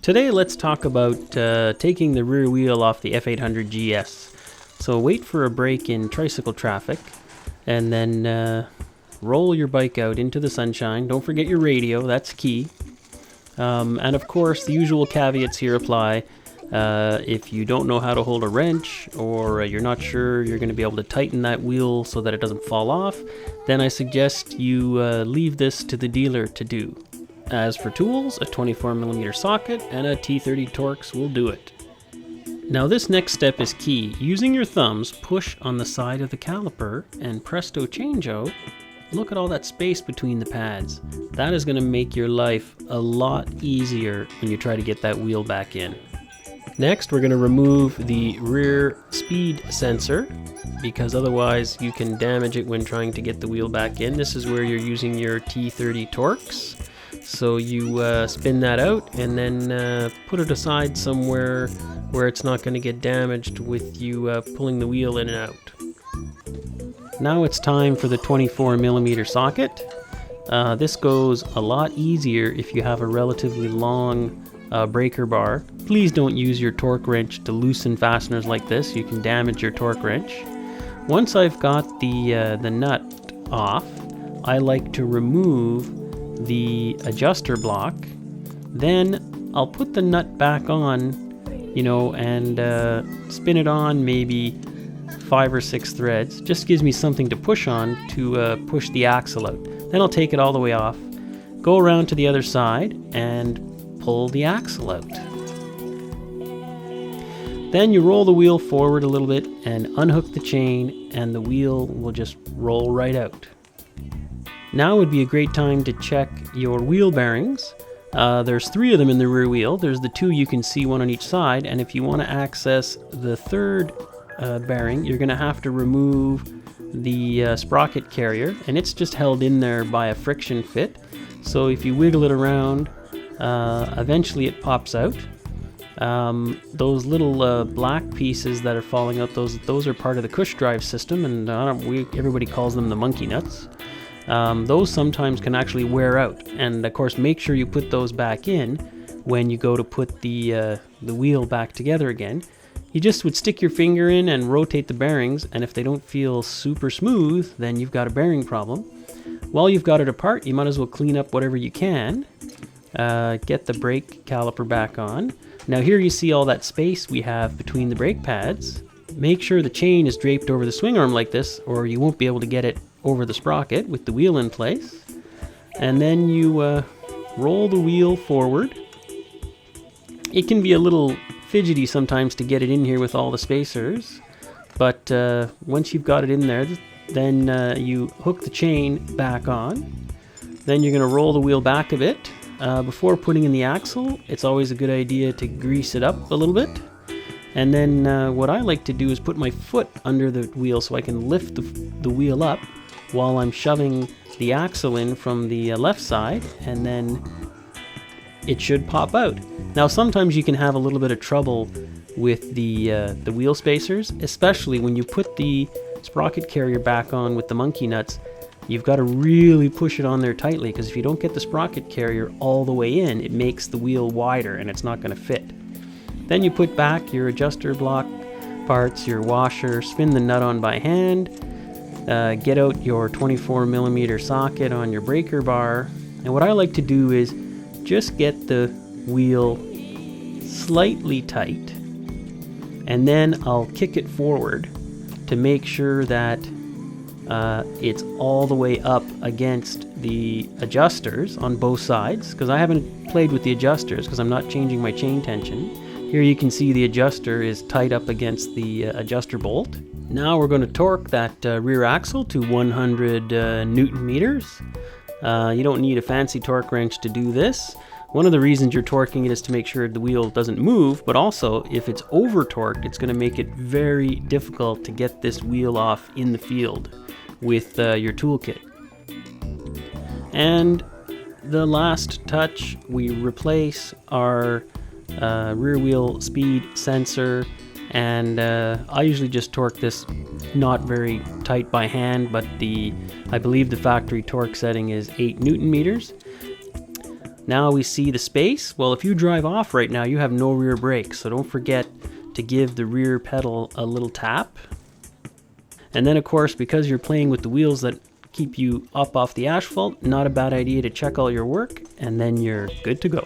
Today let's talk about taking the rear wheel off the F800GS. So wait for a break in tricycle traffic and then roll your bike out into the sunshine. Don't forget your radio, that's key. And of course the usual caveats here apply. If you don't know how to hold a wrench, or you're not sure you're going to be able to tighten that wheel so that it doesn't fall off, then I suggest you leave this to the dealer to do. As for tools, a 24mm socket and a T30 Torx will do it. Now this next step is key. Using your thumbs, push on the side of the caliper and presto changeo. Look at all that space between the pads. That is going to make your life a lot easier when you try to get that wheel back in. Next, we're going to remove the rear speed sensor, because otherwise you can damage it when trying to get the wheel back in. This is where you're using your T30 Torx. So you spin that out and then put it aside somewhere where it's not going to get damaged with you pulling the wheel in and out. Now it's time for the 24mm socket. This goes a lot easier if you have a relatively long breaker bar. Please don't use your torque wrench to loosen fasteners like this. You can damage your torque wrench. Once I've got the nut off, I like to remove the adjuster block. Then I'll put the nut back on, and spin it on maybe 5 or 6 threads. Just gives me something to push on to push the axle out. Then I'll take it all the way off, go around to the other side and pull the axle out. Then you roll the wheel forward a little bit and unhook the chain, and the wheel will just roll right out. Now would be a great time to check your wheel bearings. There's 3 of them in the rear wheel. There's the 2 you can see, one on each side, and if you want to access the third bearing, you're going to have to remove the sprocket carrier, and it's just held in there by a friction fit. So if you wiggle it around, eventually it pops out. Those little black pieces that are falling out, those are part of the cush drive system, and everybody calls them the monkey nuts. Those sometimes can actually wear out, and of course make sure you put those back in when you go to put the wheel back together again. You just would stick your finger in and rotate the bearings, and if they don't feel super smooth, then you've got a bearing problem. While you've got it apart, you might as well clean up whatever you can. Get the brake caliper back on. Now here you see all that space we have between the brake pads. Make sure the chain is draped over the swing arm like this, or you won't be able to get it over the sprocket with the wheel in place. And then you roll the wheel forward. It can be a little fidgety sometimes to get it in here with all the spacers, but once you've got it in there, then you hook the chain back on. Then you're going to roll the wheel back a bit. Before putting in the axle, it's always a good idea to grease it up a little bit. And then what I like to do is put my foot under the wheel so I can lift the wheel up while I'm shoving the axle in from the left side, and then it should pop out. Now sometimes you can have a little bit of trouble with the wheel spacers, especially when you put the sprocket carrier back on with the monkey nuts. You've got to really push it on there tightly, because if you don't get the sprocket carrier all the way in, it makes the wheel wider and it's not going to fit. Then you put back your adjuster block parts, your washer, spin the nut on by hand, get out your 24mm socket on your breaker bar. And what I like to do is just get the wheel slightly tight, and then I'll kick it forward to make sure that it's all the way up against the adjusters on both sides, because I haven't played with the adjusters because I'm not changing my chain tension. Here you can see the adjuster is tight up against the adjuster bolt. Now we're going to torque that rear axle to 100 Newton meters. You don't need a fancy torque wrench to do this. One of the reasons you're torquing it is to make sure the wheel doesn't move, but also if it's over torqued, it's going to make it very difficult to get this wheel off in the field with your toolkit. And the last touch, we replace our rear wheel speed sensor, and I usually just torque this not very tight by hand, but I believe the factory torque setting is 8 Newton meters. Now we see the space. Well, if you drive off right now, you have no rear brakes, so don't forget to give the rear pedal a little tap. And then of course, because you're playing with the wheels that keep you up off the asphalt, not a bad idea to check all your work, and then you're good to go.